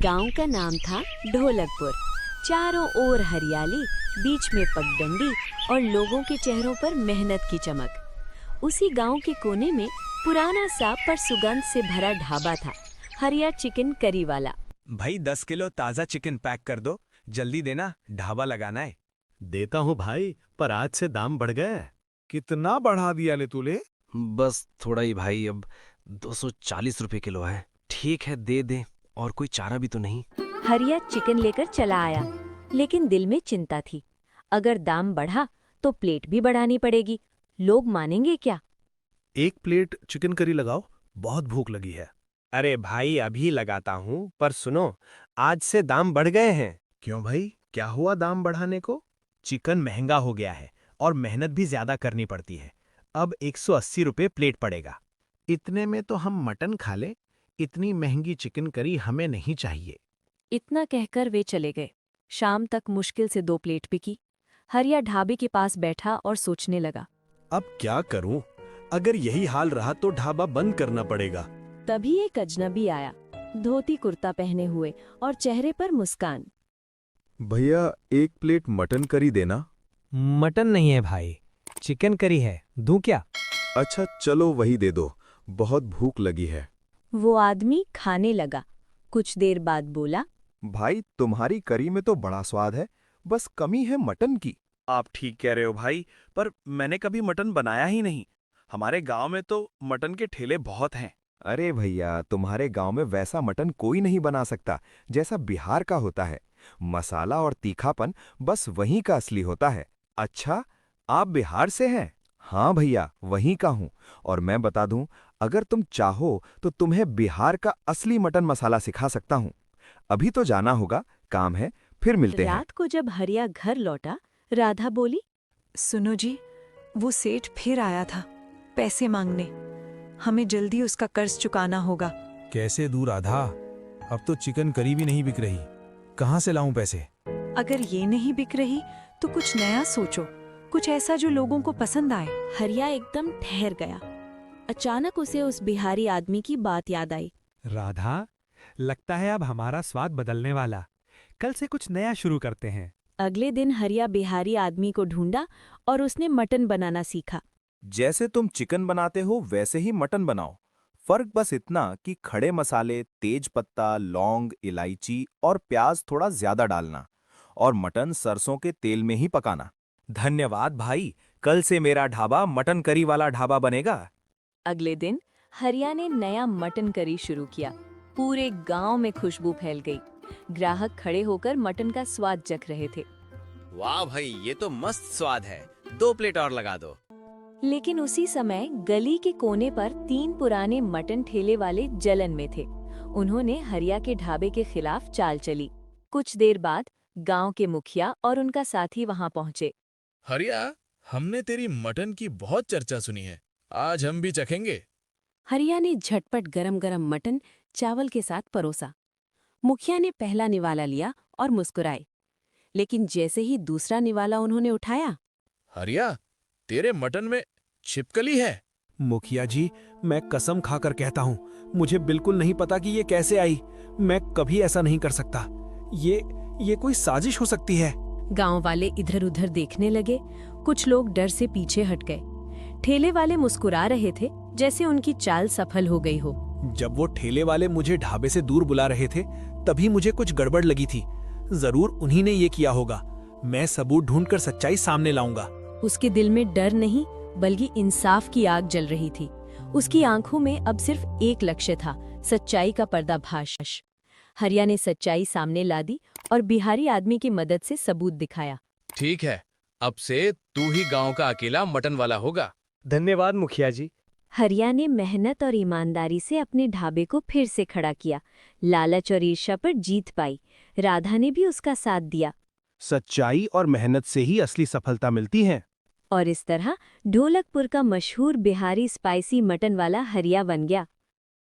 गांव का नाम था ढोलकपुर। चारों ओर हरियाली, बीच में पगडंडी और लोगों के चेहरों पर मेहनत की चमक। उसी गांव के कोने में पुराना सा पर सुगंध से भरा ढाबा था, हरिया चिकन करी वाला। भाई 10 किलो ताज़ा चिकन पैक कर दो, जल्दी देना, ढाबा लगाना है। देता हूँ भाई, पर आज से दाम बढ़ गए। कितना बढ़ा दिया ले तूले? बस थोड़ा ही भाई, अब 240 रुपए किलो है। ठीक है, दे दे, और कोई चारा भी तो नहीं। हरिया चिकन लेकर चला आया, लेकिन दिल में चिंता थी। अगर दाम बढ़ा तो प्लेट भी बढ़ानी पड़ेगी। लोग मानेंगे क्या? एक प्लेट चिकन करी लगाओ, बहुत भूख लगी है। अरे भाई अभी लगाता हूँ, पर सुनो, आज से दाम बढ़ गए हैं। क्यों भाई, क्या हुआ दाम बढ़ाने को? चिकन महंगा हो गया है और मेहनत भी ज्यादा करनी पड़ती है। अब 180 रुपए प्लेट पड़ेगा। इतने में तो हम मटन खा लें। इतनी महंगी चिकन करी हमें नहीं चाहिए। इतना कहकर वे चले गए। शाम तक मुश्किल से 2 प्लेट बिकी। हरिया ढाबे के पास बैठा और सोचने लगा। अब क्या करूं? अगर यही हाल रहा तो ढाबा बंद करना पड़ेगा। तभी एक अजनबी आया, धोती कुर्ता पहने हुए और चेहरे पर मुस्कान। भैया 1 प्लेट मटन करी देना। मटन नहीं है भाई, चिकन करी है, दूं क्या? अच्छा चलो वही दे दो, बहुत भूख लगी है। वो आदमी खाने लगा। कुछ देर बाद बोला, भाई तुम्हारी करी में तो बड़ा स्वाद है, बस कमी है मटन की। आप ठीक कह रहे हो भाई, पर मैंने कभी मटन बनाया ही नहीं। हमारे गांव में तो मटन के ठेले बहुत हैं। अरे भैया, तुम्हारे गांव में वैसा मटन कोई नहीं बना सकता जैसा बिहार का होता है। मसाला और तीखापन बस वहीं का असली होता है। अच्छा, आप बिहार से हैं? हाँ भैया, वहीं का हूँ। और मैं बता दूं, अगर तुम चाहो तो तुम्हें बिहार का असली मटन मसाला सिखा सकता हूँ। अभी तो जाना होगा, काम है, फिर मिलते हैं। रात को जब हरिया घर लौटा, राधा बोली, सुनो जी, वो सेठ फिर आया था पैसे मांगने। हमें जल्दी उसका कर्ज चुकाना होगा। कैसे दूर आधा? अब तो चिकन करी भी नहीं बिक रही, कहाँ से लाऊं पैसे? अगर ये नहीं बिक रही तो कुछ नया सोचो, कुछ ऐसा जो लोगों को पसंद आए। हरिया एकदम ठहर गया। अचानक उसे उस बिहारी आदमी की बात याद आई। राधा, लगता है अब हमारा स्वाद बदलने वाला। कल से कुछ नया शुरू करते हैं। अगले दिन हरिया बिहारी आदमी को ढूंढा और उसने मटन बनाना सीखा। जैसे तुम चिकन बनाते हो वैसे ही मटन बनाओ। फर्क बस इतना कि खड़े मसाले, तेज पत्ता, लौंग, इलायची और प्याज थोड़ा ज्यादा डालना, और मटन सरसों के तेल में ही पकाना। धन्यवाद भाई, कल से मेरा ढाबा मटन करी वाला ढाबा बनेगा। अगले दिन हरिया ने नया मटन करी शुरू किया। पूरे गांव में खुशबू फैल गई। ग्राहक खड़े होकर मटन का स्वाद चख रहे थे। वाह भाई, ये तो मस्त स्वाद है, 2 प्लेट और लगा दो। लेकिन उसी समय गली के कोने पर 3 पुराने मटन ठेले वाले जलन में थे। उन्होंने हरिया के ढाबे के खिलाफ चाल चली। कुछ देर बाद गांव के मुखिया और उनका साथी वहां पहुंचे। हरिया, हमने तेरी मटन की बहुत चर्चा सुनी है, आज हम भी चखेंगे। हरिया ने झटपट गरम गरम मटन चावल के साथ परोसा। मुखिया ने पहला निवाला लिया और मुस्कुराए, लेकिन जैसे ही दूसरा निवाला उन्होंने उठाया, हरिया, तेरे मटन में छिपकली है। मुखिया जी, मैं कसम खाकर कहता हूँ, मुझे बिल्कुल नहीं पता कि ये कैसे आई। मैं कभी ऐसा नहीं कर सकता। ये कोई साजिश हो सकती है। गांव वाले इधर उधर देखने लगे। कुछ लोग डर से पीछे हट गए। ठेले वाले मुस्कुरा रहे थे, जैसे उनकी चाल सफल हो गई हो। जब वो ठेले वाले मुझे ढाबे से दूर बुला रहे थे, तभी मुझे कुछ गड़बड़ लगी थी। जरूर उन्हीं ने ये किया होगा। मैं सबूत ढूंढकर सच्चाई सामने लाऊंगा। उसके दिल में डर नहीं, बल्कि इंसाफ की आग जल रही थी। उसकी आंखों में अब सिर्फ एक लक्ष्य था, सच्चाई का पर्दाफाश। हरिया ने सच्चाई सामने ला दी और बिहारी आदमी की मदद से सबूत दिखाया। ठीक है, अब से तू ही गांव का अकेला मटन वाला होगा। धन्यवाद मुखिया जी। हरिया ने मेहनत और ईमानदारी से अपने ढाबे को फिर से खड़ा किया। लालच और ईर्ष्या पर जीत पाई। राधा ने भी उसका साथ दिया। सच्चाई और मेहनत से ही असली सफलता मिलती है। और इस तरह ढोलकपुर का मशहूर बिहारी स्पाइसी मटन वाला हरिया बन गया।